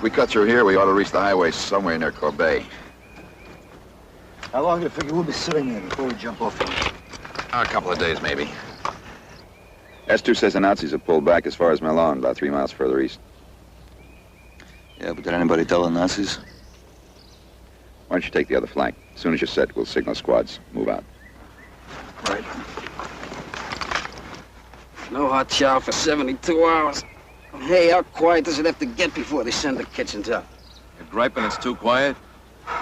If we cut through here, we ought to reach the highway somewhere near Corbet. How long do you figure we'll be sitting there before we jump off here? A couple of days, maybe. S2 says the Nazis have pulled back as far as Melun, about 3 miles further east. Yeah, but did anybody tell the Nazis? Why don't you take the other flank? As soon as you're set, we'll signal squads. Move out. Right. No hot chow for 72 hours. Hey, how quiet does it have to get before they send the kitchens up? You're griping it's too quiet?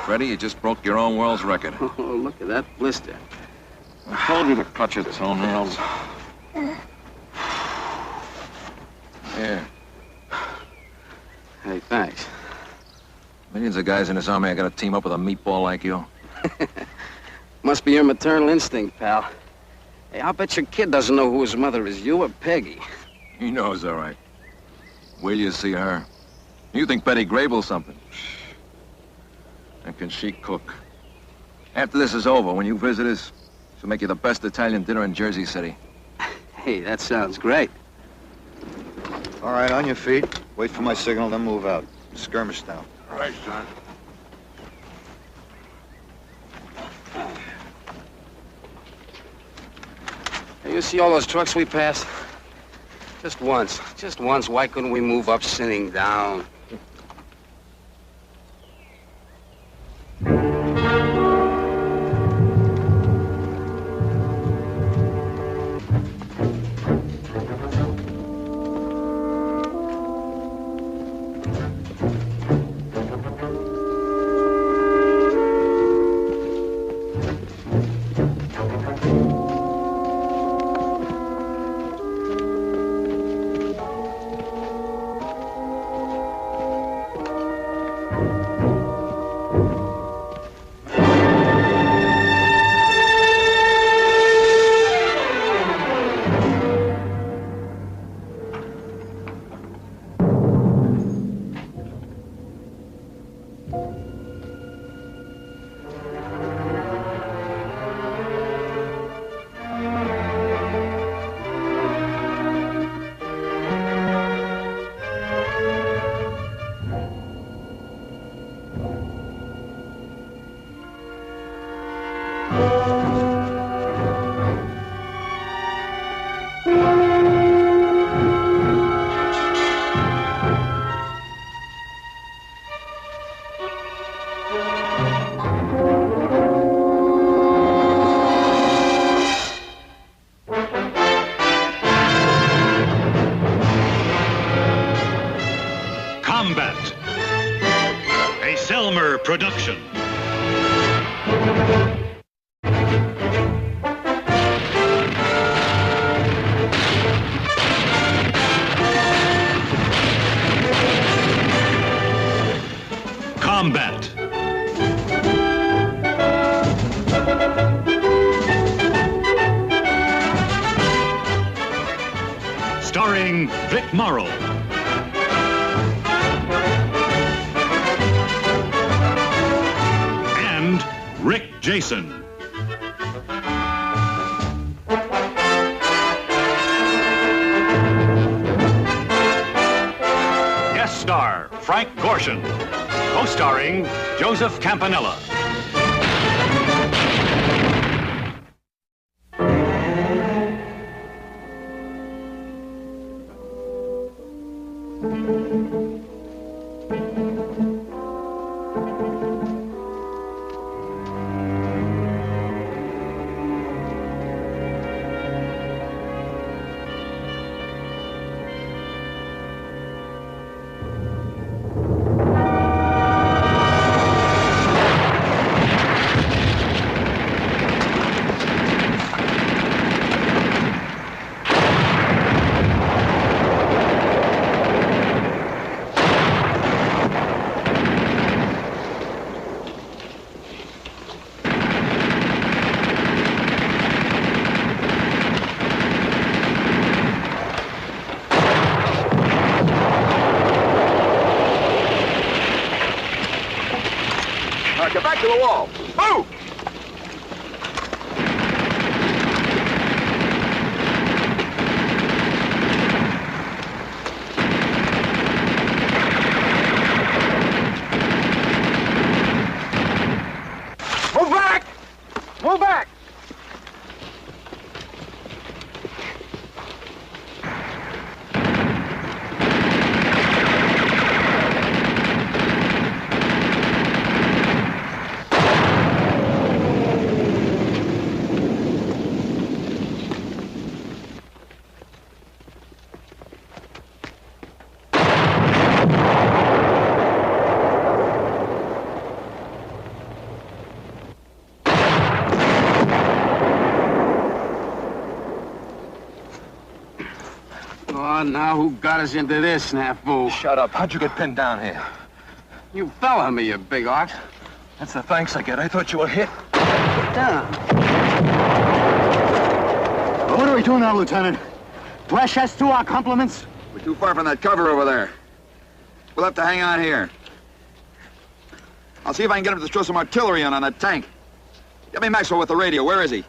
Freddie, you just broke your own world's record. Oh, look at that blister. I told you to clutch your toenails. Here. Hey, thanks. Millions of guys in this army are gonna team up with a meatball like you. Must be your maternal instinct, pal. Hey, I'll bet your kid doesn't know who his mother is, you or Peggy. He knows, all right. Will you see her? You think Betty Grable's something? And can she cook? After this is over, when you visit us, she'll make you the best Italian dinner in Jersey City. Hey, that sounds great. All right, on your feet. Wait for my signal, then move out. Skirmish now. All right, son. Hey, you see all those trucks we passed? Just once. Just once. Why couldn't we move up sitting down? Combat, a Selmer production. Combat. Starring Vic Morrow. And Rick Jason. Guest star Frank Gorshin. Co-starring Joseph Campanella. Move back! Oh, now who got us into this, snafu? Shut up. How'd you get pinned down here? You fell on me, you big ox. That's the thanks I get. I thought you were hit. Get down. Well, what are we doing now, Lieutenant? Flash us to our compliments? We're too far from that cover over there. We'll have to hang on here. I'll see if I can get him to throw some artillery on that tank. Get me Maxwell with the radio. Where is he?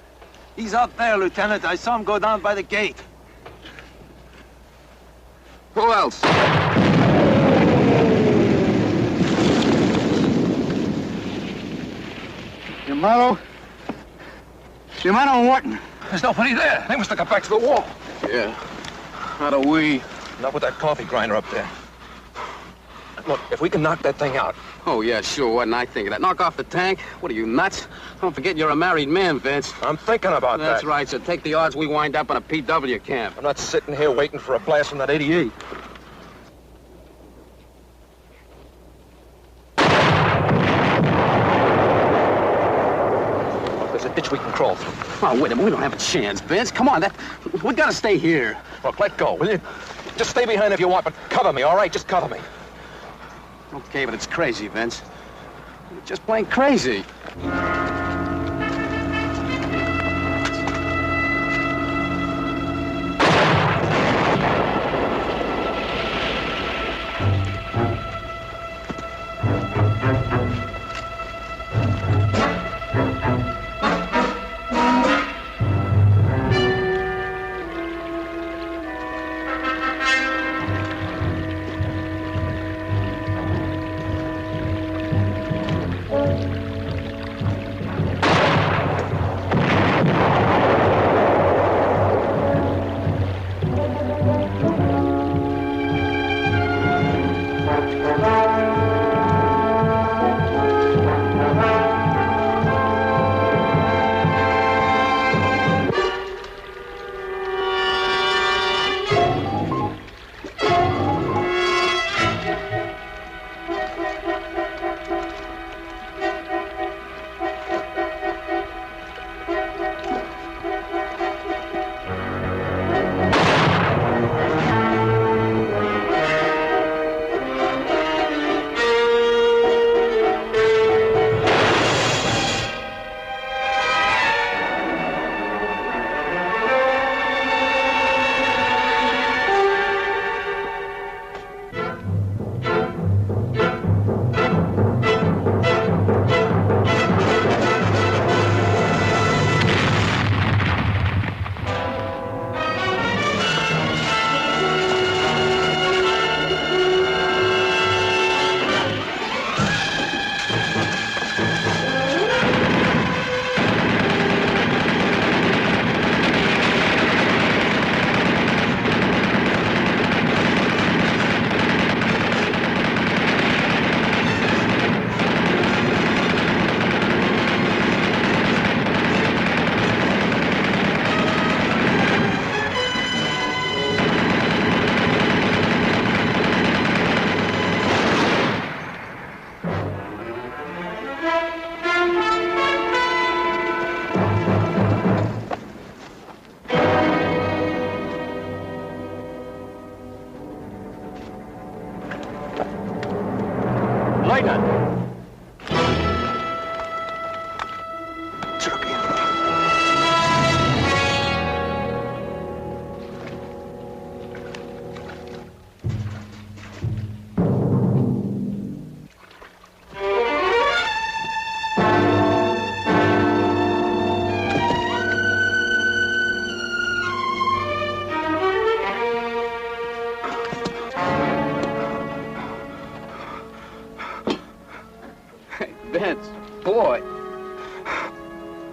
He's out there, Lieutenant. I saw him go down by the gate. Who else? Morrow? and Wharton. There's nobody there. They must have got back to the wall. Yeah. How do we? Not with that coffee grinder up there. Look, if we can knock that thing out. Oh, yeah, sure. Wasn't I thinking that? Knock off the tank? What are you, nuts? Don't forget you're a married man, Vince. I'm thinking about that. That's right, so take the odds we wind up in a PW camp. I'm not sitting here waiting for a blast from that 88. There's a ditch we can crawl through. Oh, wait a minute. We don't have a chance, Vince. Come on, we gotta stay here. Look, let go, will you? Just stay behind if you want, but cover me, all right? Just cover me. Okay, but it's crazy, Vince. It's just plain crazy.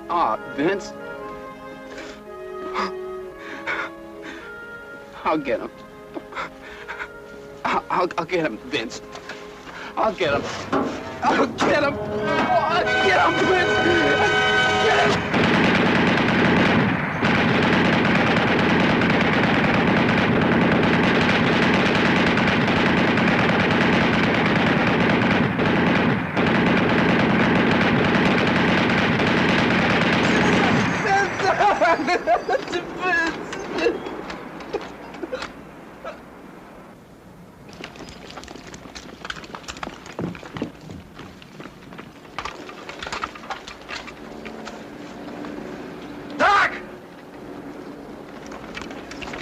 Oh, Vince. I'll get him. I'll get him, Vince. I'll get him. I'll get him. I'll get him, Vince. Get him.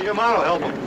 Your Morrow, help him.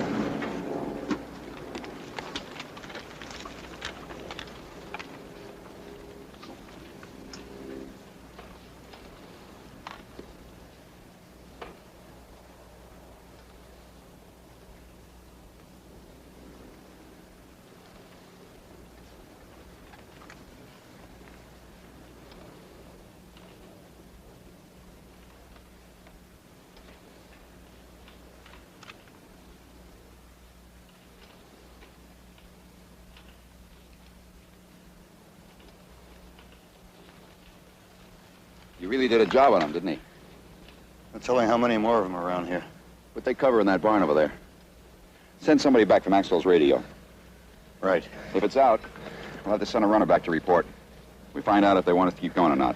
He really did a job on him, didn't he? I'll tell you how many more of them are around here. What they cover in that barn over there. Send somebody back for Maxwell's radio. Right. If it's out, we'll have to send a runner back to report. We find out if they want us to keep going or not.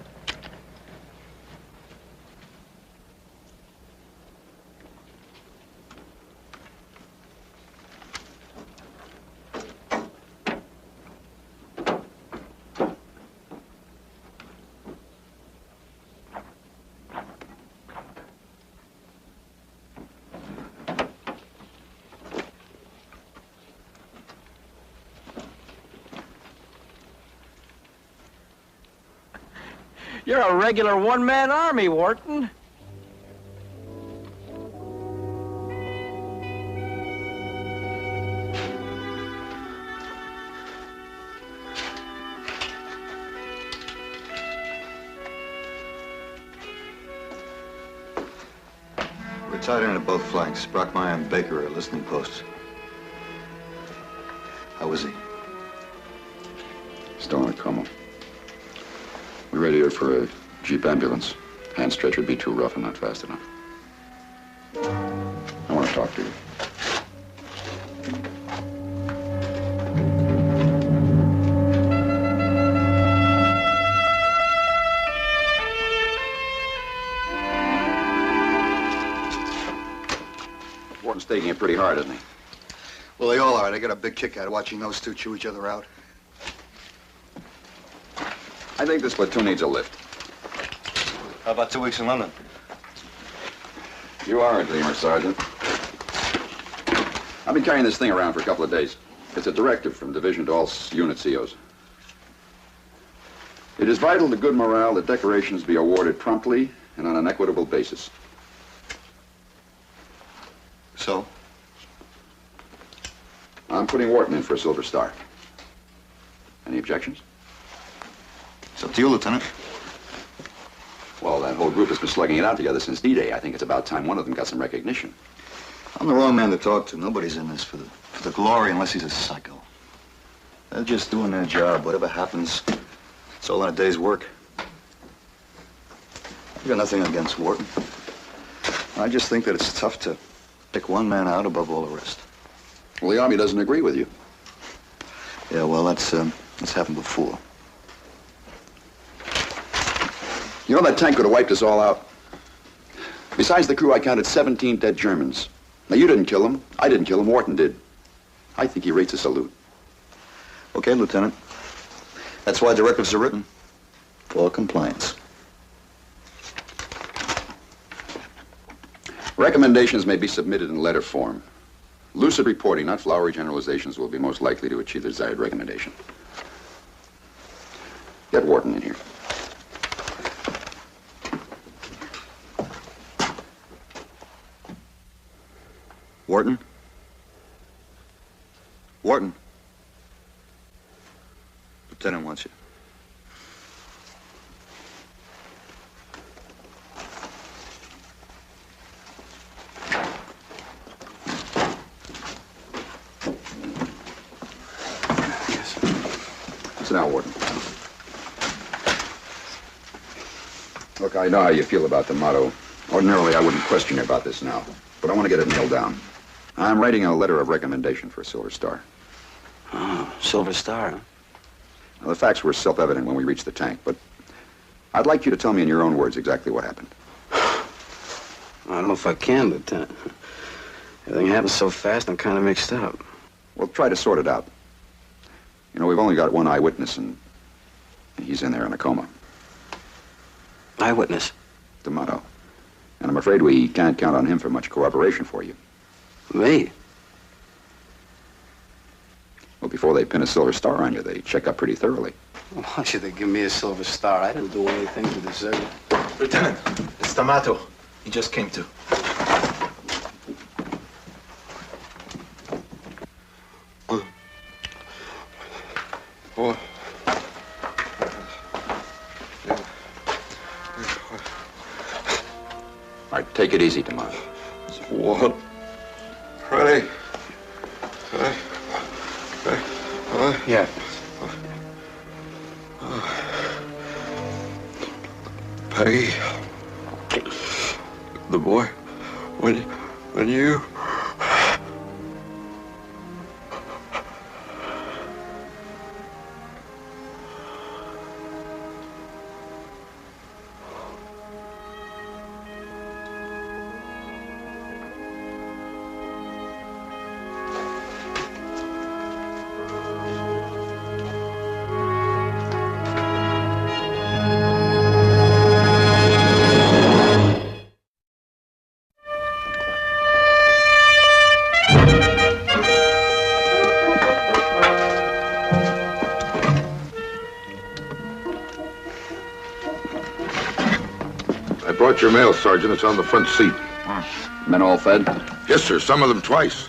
You're a regular one-man army, Wharton. We're tied in at both flanks. Brockmeyer and Baker are listening posts. How was he? Still in a coma. We radioed for a Jeep ambulance. Hand stretcher would be too rough and not fast enough. I want to talk to you. Wharton's taking it pretty hard, isn't he? Well, they all are. I got a big kick out of watching those two chew each other out. I think this platoon needs a lift. How about 2 weeks in London? You are a dreamer, Sergeant. I've been carrying this thing around for a couple of days. It's a directive from division to all unit COs. It is vital to good morale that decorations be awarded promptly and on an equitable basis. So? I'm putting Wharton in for a Silver Star. Any objections? It's up to you, Lieutenant. Well, that whole group has been slugging it out together since D-Day. I think it's about time one of them got some recognition. I'm the wrong man to talk to. Nobody's in this for the glory unless he's a psycho. They're just doing their job. Whatever happens, it's all in a day's work. I've got nothing against Wharton. I just think that it's tough to pick one man out above all the rest. Well, the Army doesn't agree with you. Yeah, well, that's happened before. You know, that tank could have wiped us all out. Besides the crew, I counted 17 dead Germans. Now, you didn't kill them. I didn't kill them. Wharton did. I think he rates a salute. Okay, Lieutenant. That's why directives are written. For compliance. Recommendations may be submitted in letter form. Lucid reporting, not flowery generalizations, will be most likely to achieve the desired recommendation. Get Wharton in here. Wharton? Wharton? Lieutenant wants you. Sit down, Warden. Look, I know how you feel about the motto. Ordinarily, I wouldn't question you about this now, but I want to get it nailed down. I'm writing a letter of recommendation for a Silver Star. Oh, Silver Star, huh? Now, the facts were self-evident when we reached the tank, but I'd like you to tell me in your own words exactly what happened. I don't know if I can, Lieutenant. Everything happened so fast, I'm kind of mixed up. Well, try to sort it out. You know, we've only got one eyewitness, and he's in there in a coma. Eyewitness? The motto. And I'm afraid we can't count on him for much cooperation for you. Me? Well, before they pin a Silver Star on you, they check up pretty thoroughly. Why don't you they give me a Silver Star? I didn't do anything to deserve it. Lieutenant, it's D'Amato. He just came to. All right, take it easy, D'Amato. What? Ready? Yeah. Peggy. The boy. When you... Your mail, Sergeant. It's on the front seat. Men all fed? Yes, sir. Some of them twice.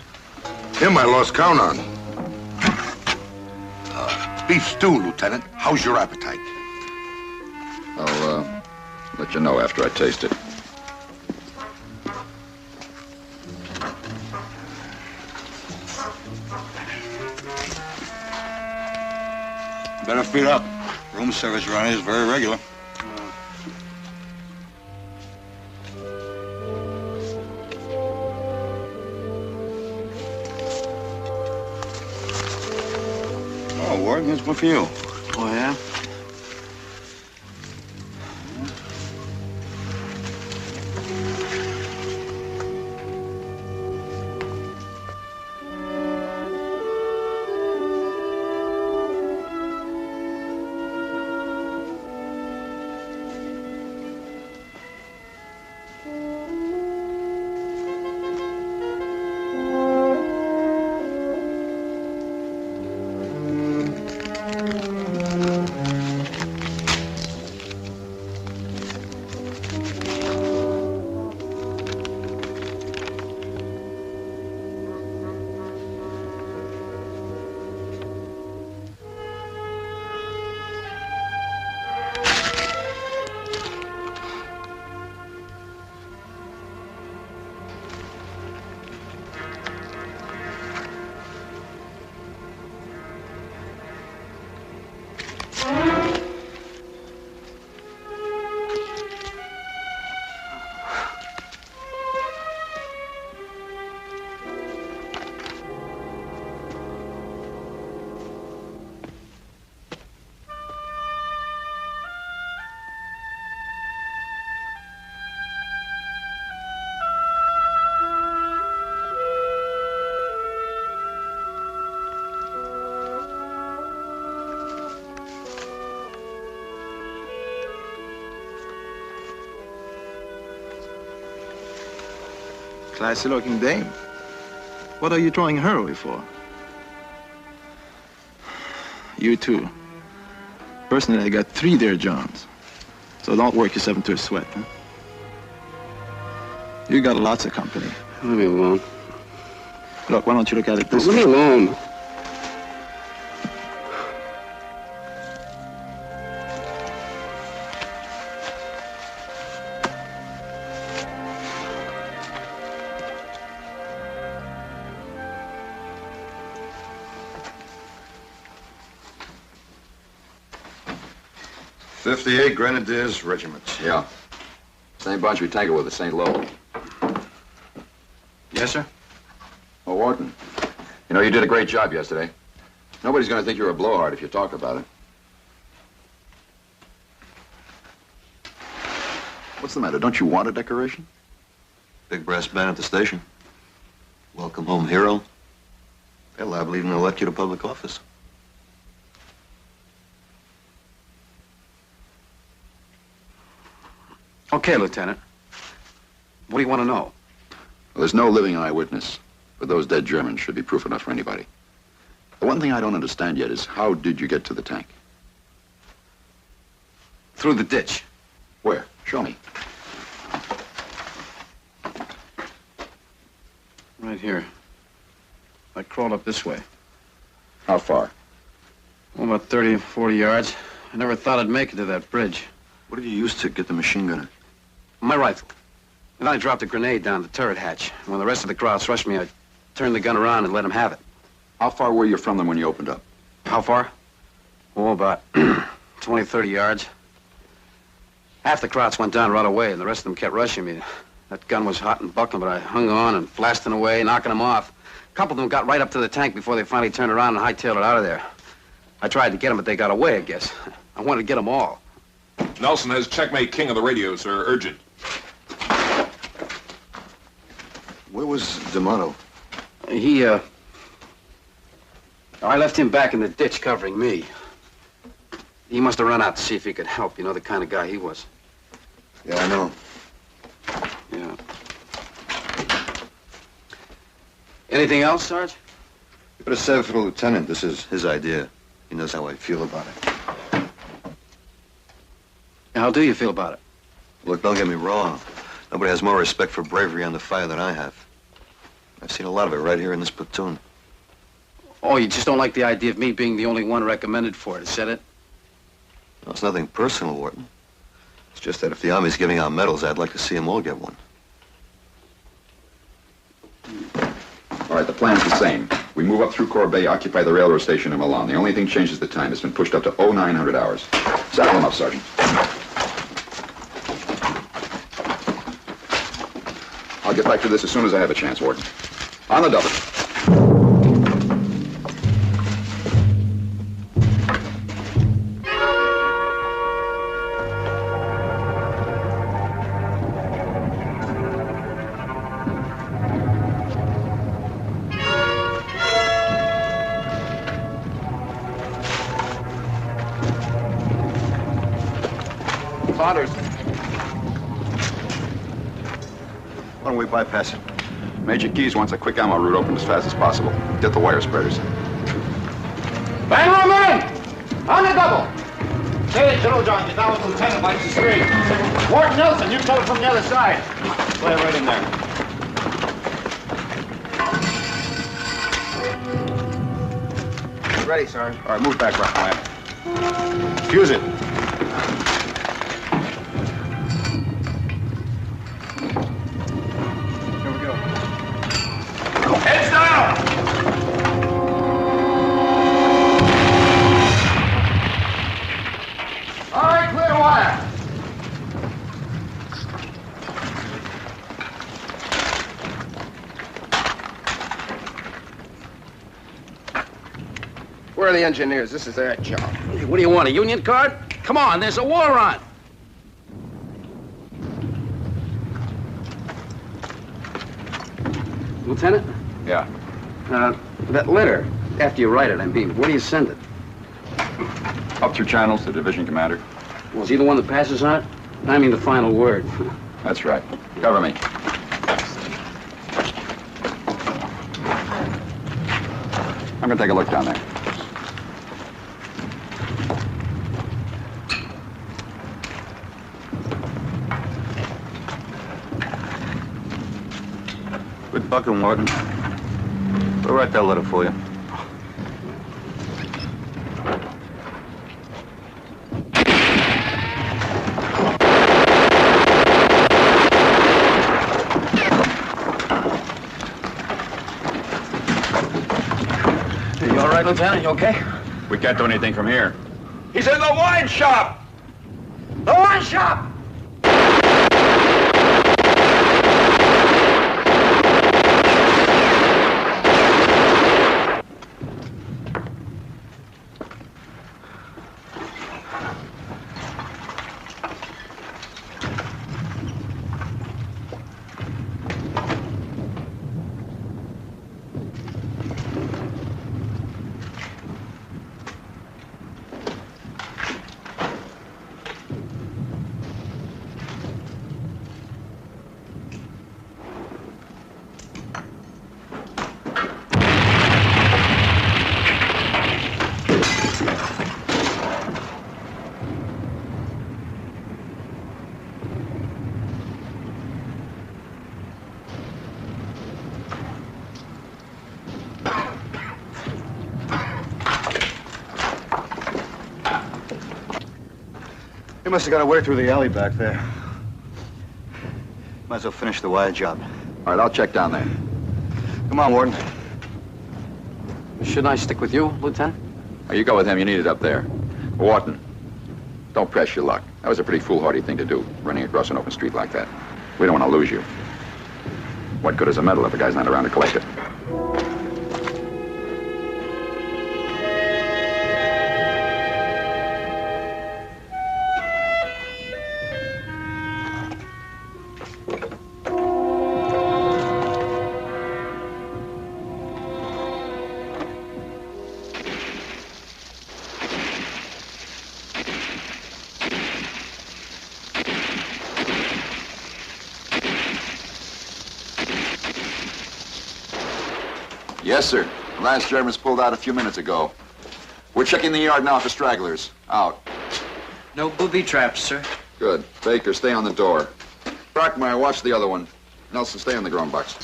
Him I lost count on. Beef stew, Lieutenant. How's your appetite? I'll, let you know after I taste it. Better feed up. Room service around here is very regular. Warden, here's one for you. Oh, yeah? Classy-looking dame. What are you throwing her away for? You too. Personally, I got 3 there, Johns. So don't work yourself into a sweat, huh? You got lots of company. Leave me alone. Look, why don't you look at it this Leave way? me alone. 58 Grenadiers Regiment. Yeah. Same bunch we tangled with at St. Lo. Yes, sir? Oh, Wharton. You know, you did a great job yesterday. Nobody's going to think you're a blowhard if you talk about it. What's the matter? Don't you want a decoration? Big brass band at the station. Welcome home hero. Hell, I believe in elect you to public office. Okay, Lieutenant. What do you want to know? Well, there's no living eyewitness, but those dead Germans should be proof enough for anybody. The one thing I don't understand yet is how did you get to the tank? Through the ditch. Where? Show me. Right here. I crawled up this way. How far? Oh, about 30 or 40 yards. I never thought I'd make it to that bridge. What did you use to get the machine gunner? My rifle. And then I dropped a grenade down the turret hatch. When the rest of the crowd rushed me, I turned the gun around and let them have it. How far were you from them when you opened up? How far? Oh, about 20, 30 yards. Half the crowds went down right away, and the rest of them kept rushing me. That gun was hot and buckling, but I hung on and blasting away, knocking them off. A couple of them got right up to the tank before they finally turned around and hightailed it out of there. I tried to get them, but they got away, I guess. I wanted to get them all. Nelson has checkmate king of the radio, sir. Urgent. Where was D'Amato? I left him back in the ditch covering me. He must have run out to see if he could help. You know the kind of guy he was. Yeah, I know. Yeah. Anything else, Sarge? You better save it for the lieutenant. This is his idea. He knows how I feel about it. How do you feel about it? Look, don't get me wrong. Nobody has more respect for bravery under fire than I have. I've seen a lot of it right here in this platoon. Oh, you just don't like the idea of me being the only one recommended for it, is that it? No, it's nothing personal, Wharton. It's just that if the Army's giving out medals, I'd like to see them all get one. All right, the plan's the same. We move up through Corbeil, occupy the railroad station in Milan. The only thing changes the time. It's been pushed up to 0900 hours. Saddle them up, Sergeant. I'll get back to this as soon as I have a chance, Wharton. On the double. Saunders. Why don't we bypass it? Major Keyes wants a quick ammo route opened as fast as possible. Get the wire spreaders. Bang room in! On the double! Say it, Little John, you now with Lieutenant by the street. Ward Nelson, you come from the other side. Play right in there. Ready, Sarge. All right, move back, Rockland. Fuse it. Here we go. Heads down! All right, clear wire. Where are the engineers? This is their job. Hey, what do you want, a union card? Come on, there's a war on. Lieutenant? Yeah. That letter, after you write it, I mean, where do you send it? Up through channels to division commander. Was he the one that passes on it? I mean the final word. That's right. Cover me. I'm gonna take a look down there. Good bucking, Wharton. We'll write that letter for you. You all right, Lieutenant? You okay? We can't do anything from here. He's in the wine shop. pawn shop! You must have got away through the alley back there. Might as well finish the wire job. All right, I'll check down there. Come on, Warden. Shouldn't I stick with you, Lieutenant? Oh, you go with him. You need it up there. Wharton, don't press your luck. That was a pretty foolhardy thing to do, running across an open street like that. We don't want to lose you. What good is a medal if a guy's not around to collect it? Yes, sir. The last Germans pulled out a few minutes ago. We're checking the yard now for stragglers. Out. No booby traps, sir. Good. Baker, stay on the door. Brockmeyer, watch the other one. Nelson, stay on the grown box.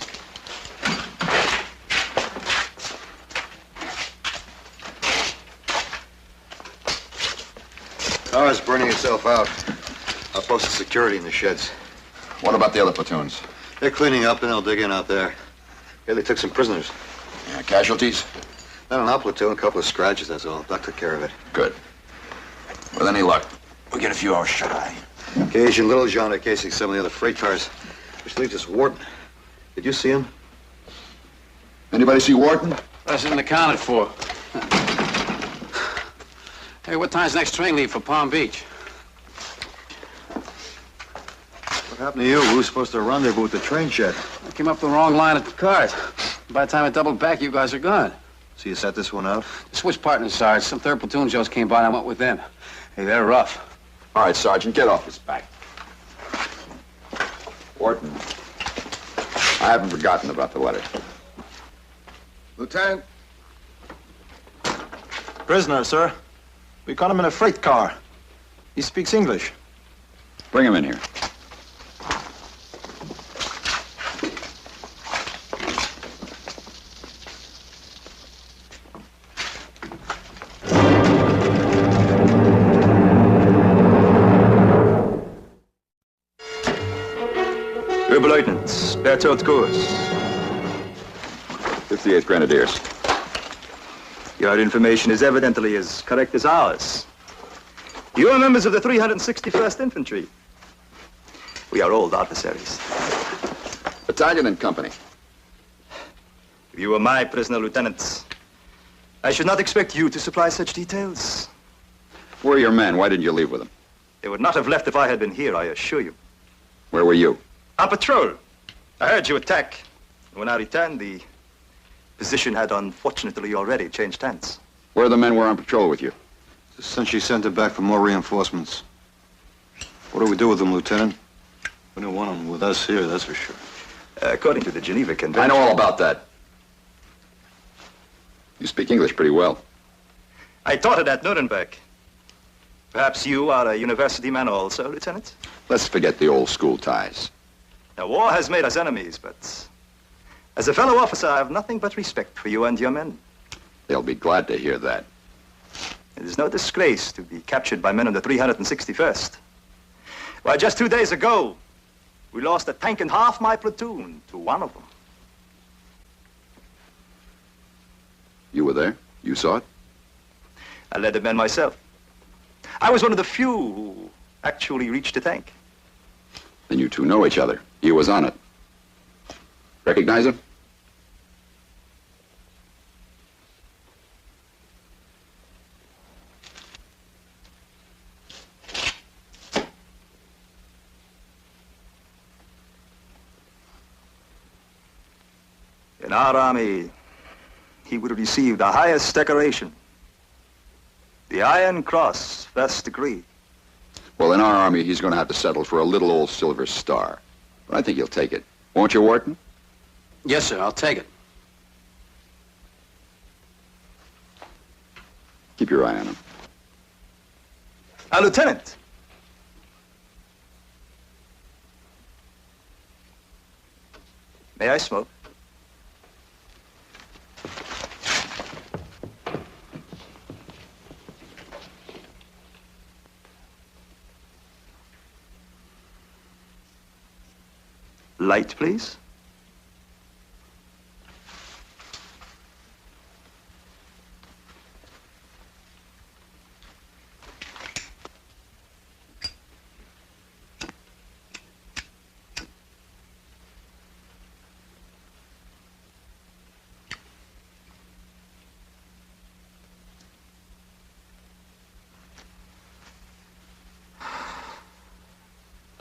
Car's burning itself out. I'll post the security in the sheds. What about the other platoons? They're cleaning up and they'll dig in out there. Yeah, they took some prisoners. Yeah, casualties? Not an our platoon, a couple of scratches, that's all. Doc took care of it. Good. With any luck, we'll get a few hours shut-eye. Gage and Little John are casing some of the other freight cars, which leaves us Wharton. Did you see him? Anybody see Wharton? That's isn't accounted for. Hey, what time's next train leave for Palm Beach? What happened to you? We were supposed to rendezvous at the train shed. I came up the wrong line at the cars. By the time I doubled back, you guys are gone. So you set this one out? Switch partners, Sarge. Some third platoon Joes came by and I went with them. Hey, they're rough. All right, Sergeant, get off his back. Wharton, I haven't forgotten about the letter. Lieutenant? Prisoner, sir. We caught him in a freight car. He speaks English. Bring him in here. Oberleutnant, Bertolt Kurs. 58th Grenadiers. Your information is evidently as correct as ours. You are members of the 361st Infantry. We are old adversaries. Battalion and company. If you were my prisoner, Lieutenant, I should not expect you to supply such details. Where are your men? Why didn't you leave with them? They would not have left if I had been here, I assure you. Where were you? On patrol. I heard you attack. When I returned, the position had unfortunately already changed hands. Where the men were on patrol with you? Since she sent it back for more reinforcements. What do we do with them, Lieutenant? We don't want them with us here, that's for sure. According to the Geneva Convention... I know all about that. You speak English pretty well. I taught it at Nuremberg. Perhaps you are a university man also, Lieutenant? Let's forget the old school ties. Now, war has made us enemies, but as a fellow officer, I have nothing but respect for you and your men. They'll be glad to hear that. It is no disgrace to be captured by men of the 361st. Why, just 2 days ago, we lost a tank and half my platoon to one of them. You were there? You saw it? I led the men myself. I was one of the few who actually reached the tank. Then you two know each other. You was on it. Recognize him? In our army, he would receive the highest decoration, the Iron Cross, first degree. Well, in our army, he's going to have to settle for a little old silver star. But I think he'll take it. Won't you, Wharton? Yes, sir, I'll take it. Keep your eye on him. Lieutenant. May I smoke? Light, please.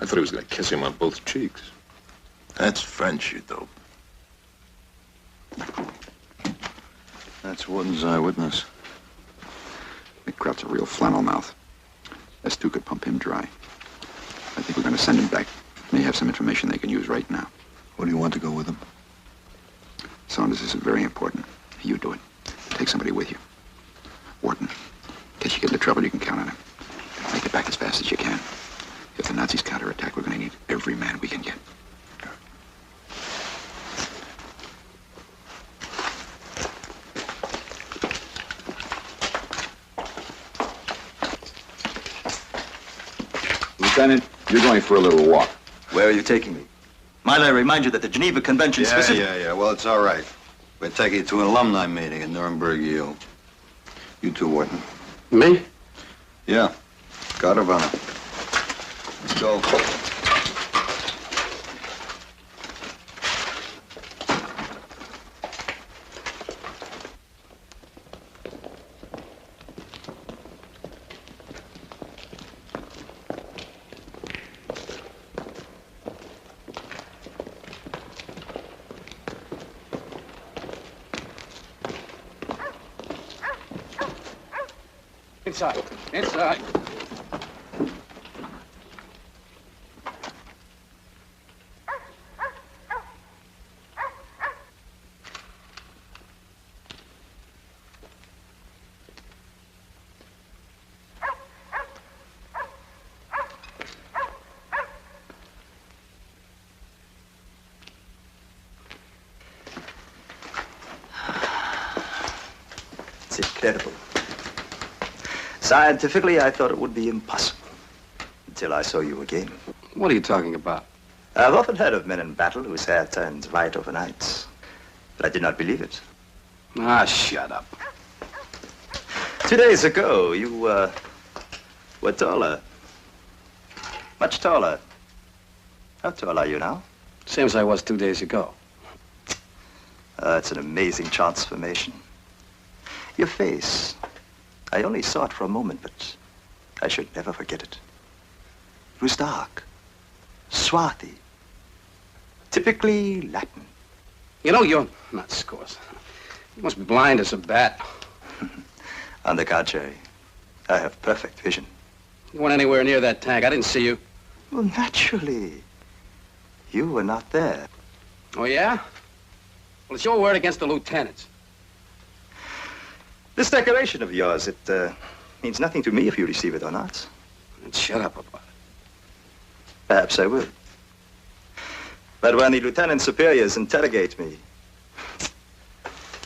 I thought he was going to kiss him on both cheeks. That's French, you dope. That's Warden's eyewitness. McCraut's a real flannel mouth. S2 could pump him dry. I think we're going to send him back. May have some information they can use right now. What do you want to go with him? Saunders, this is very important. You do it. Take somebody with you. Wharton, in case you get into trouble, you can count on him. Make it back as fast as you can. If the Nazis counterattack, we're going to need every man we can get. Lieutenant, you're going for a little walk. Where are you taking me? Might I remind you that the Geneva Convention Yeah. Well, it's all right. We're taking you to an alumni meeting in Nuremberg, you. You too, Wharton. Me? Yeah. Guard of honor. Let's go. Inside. Inside. It's incredible. Scientifically, I thought it would be impossible until I saw you again. What are you talking about? I've often heard of men in battle whose hair turns white overnight, but I did not believe it. Ah, shut up. 2 days ago, you were taller. Much taller. How tall are you now? Same as I was 2 days ago. It's an amazing transformation. Your face. I only saw it for a moment, but I should never forget it. It was dark, swarthy, typically Latin. You know, you're not scores. You must be blind as a bat. On the contrary, I have perfect vision. You weren't anywhere near that tank. I didn't see you. Well, naturally. You were not there. Oh, yeah? Well, it's your word against the lieutenant's. This decoration of yours, it means nothing to me if you receive it or not. And shut up about it. Perhaps I will. But when the lieutenant superiors interrogate me,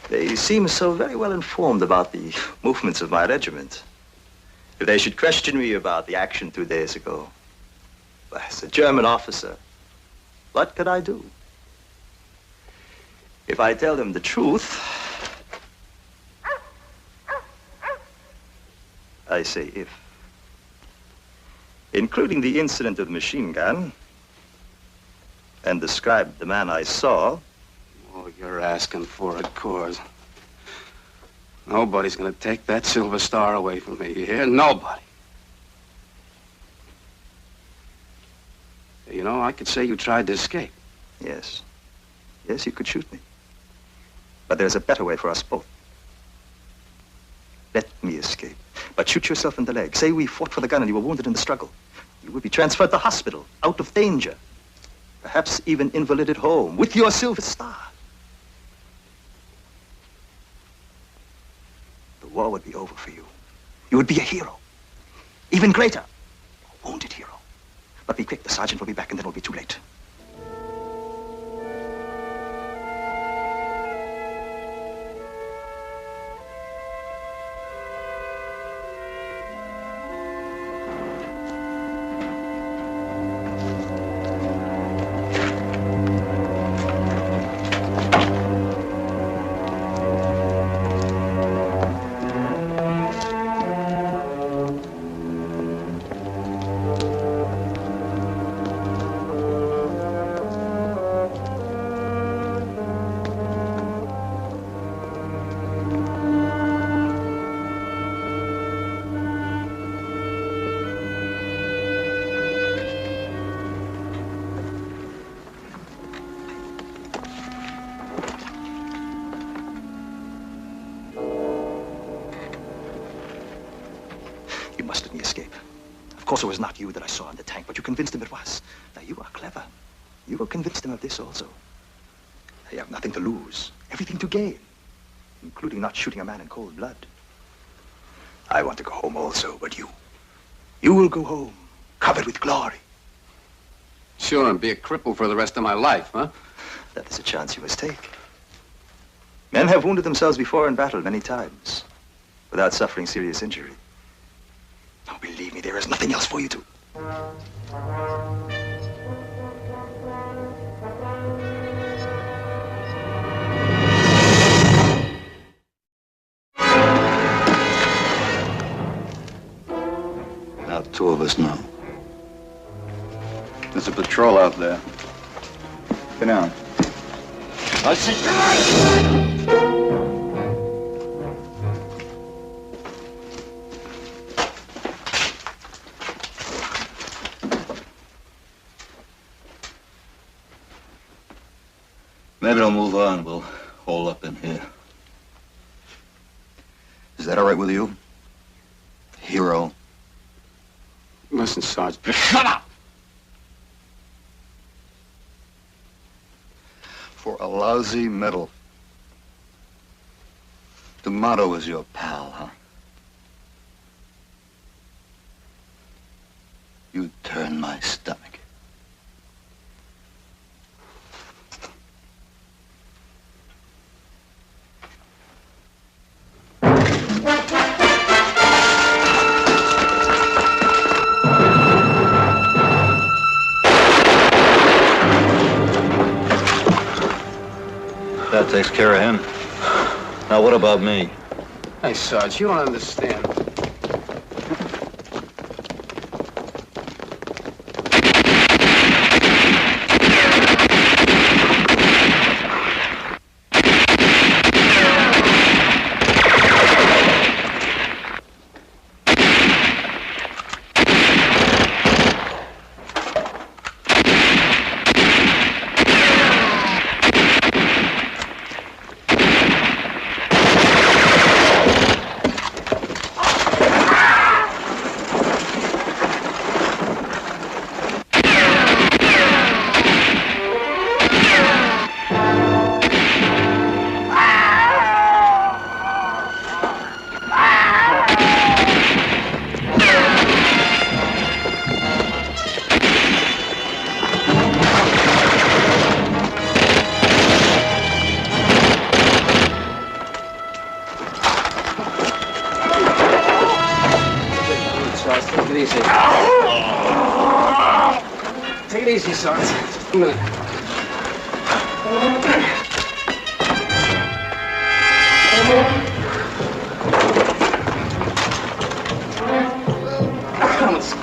they seem so very well informed about the movements of my regiment. If they should question me about the action 2 days ago, well, as a German officer, what could I do? If I tell them the truth, I say if. including the incident of the machine gun, and described the man I saw. Oh, you're asking for it, Coors. Nobody's gonna take that silver star away from me, you hear? Nobody. You know, I could say you tried to escape. Yes. Yes, you could shoot me. But there's a better way for us both. Let me escape. But shoot yourself in the leg. Say we fought for the gun and you were wounded in the struggle. You would be transferred to hospital, out of danger. Perhaps even invalided home, with your silver star. The war would be over for you. You would be a hero. Even greater. A wounded hero. But be quick, the sergeant will be back and then it'll be too late. You must let me escape. Of course, it was not you that I saw in the tank, but you convinced him it was. Now, you are clever. You will convince him of this also. You have nothing to lose, everything to gain, including not shooting a man in cold blood. I want to go home also, but you will go home, covered with glory. Sure, and be a cripple for the rest of my life, huh? That is a chance you must take. Men have wounded themselves before in battle many times, without suffering serious injury. Now, believe me, there is nothing else for you to. Now, two of us know. There's a patrol out there. Get down. I see. Maybe I'll move on. We'll hole up in here. Is that all right with you? Hero. Listen, Sarge. Shut up! For a lousy medal. The motto is your pal, huh? You turn my stomach. That takes care of him. Now, what about me? Hey, Sarge, you don't understand. Take it easy, Sarge. Just a minute. Come on, just...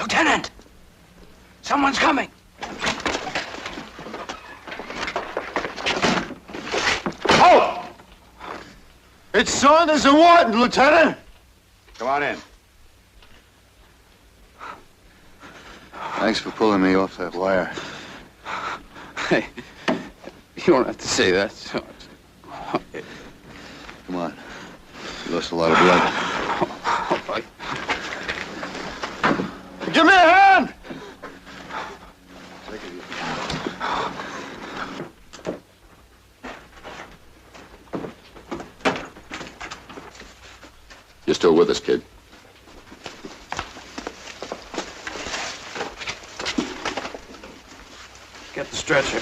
Lieutenant! Someone's coming! Halt! It's Saunders and Wharton, Lieutenant! Come on in. Thanks for pulling me off that wire. Hey, you don't have to say that. Come on. You lost a lot of blood. Give me a hand! You're still with us, kid. Get the stretcher.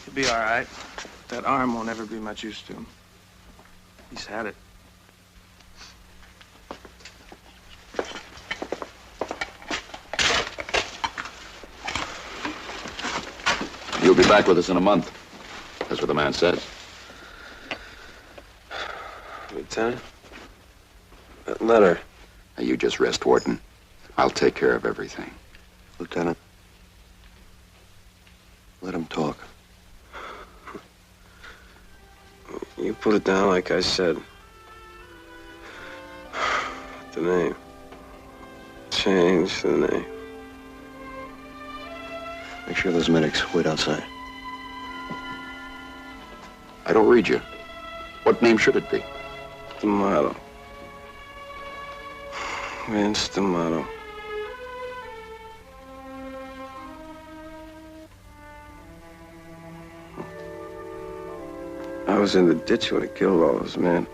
He'll be all right. That arm won't ever be much use to him. He's had it. You'll be back with us in a month. That's what the man says. Lieutenant? That letter. Now, you just rest, Wharton. I'll take care of everything. Lieutenant, let him talk. You put it down like I said. The name. Change the name. Make sure those medics wait outside. I don't read you. What name should it be? D'Amato. Vince D'Amato. I was in the ditch when he killed all those men.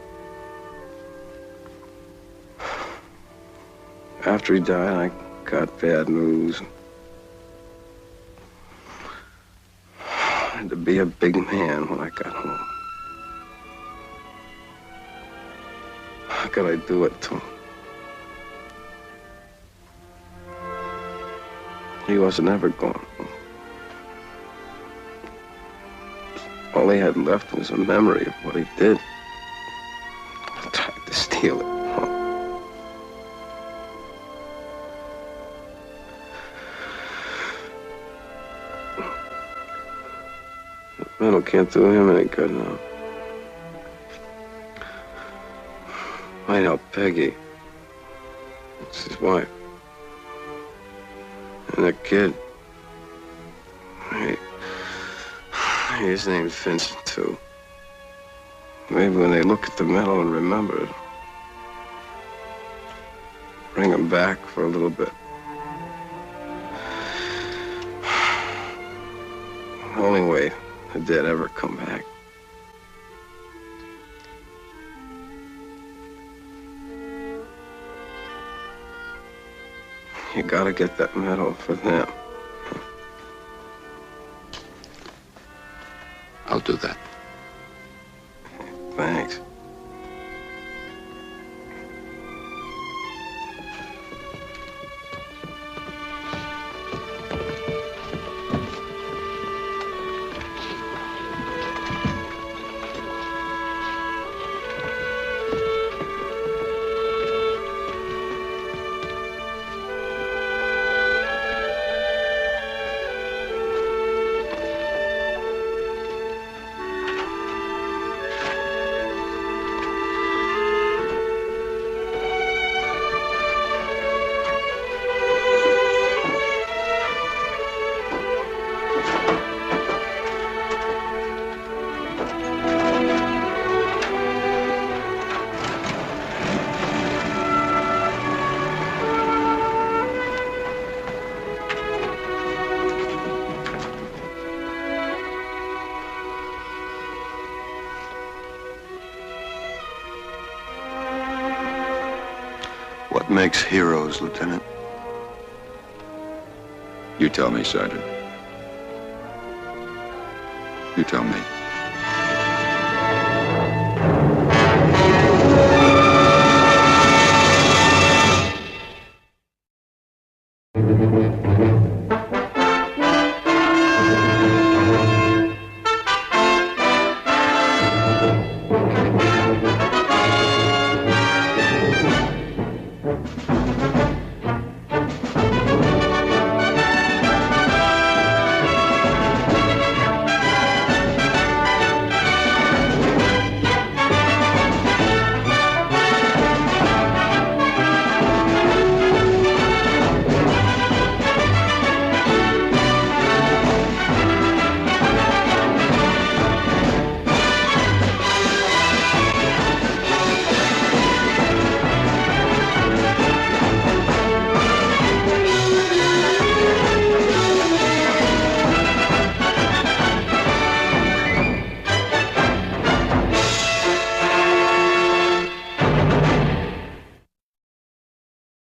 After he died, I got bad news. I had to be a big man when I got home. How could I do it to him? He wasn't ever gone. All he had left was a memory of what he did. I tried to steal it. The men can't do him any good now. I know Peggy. It's his wife. And that kid. His name's Vincent, too. Maybe when they look at the medal and remember it, bring him back for a little bit. The only way the dead ever come back. You gotta get that medal for them. I'll do that. Thanks. What makes heroes, Lieutenant? You tell me, Sergeant. You tell me.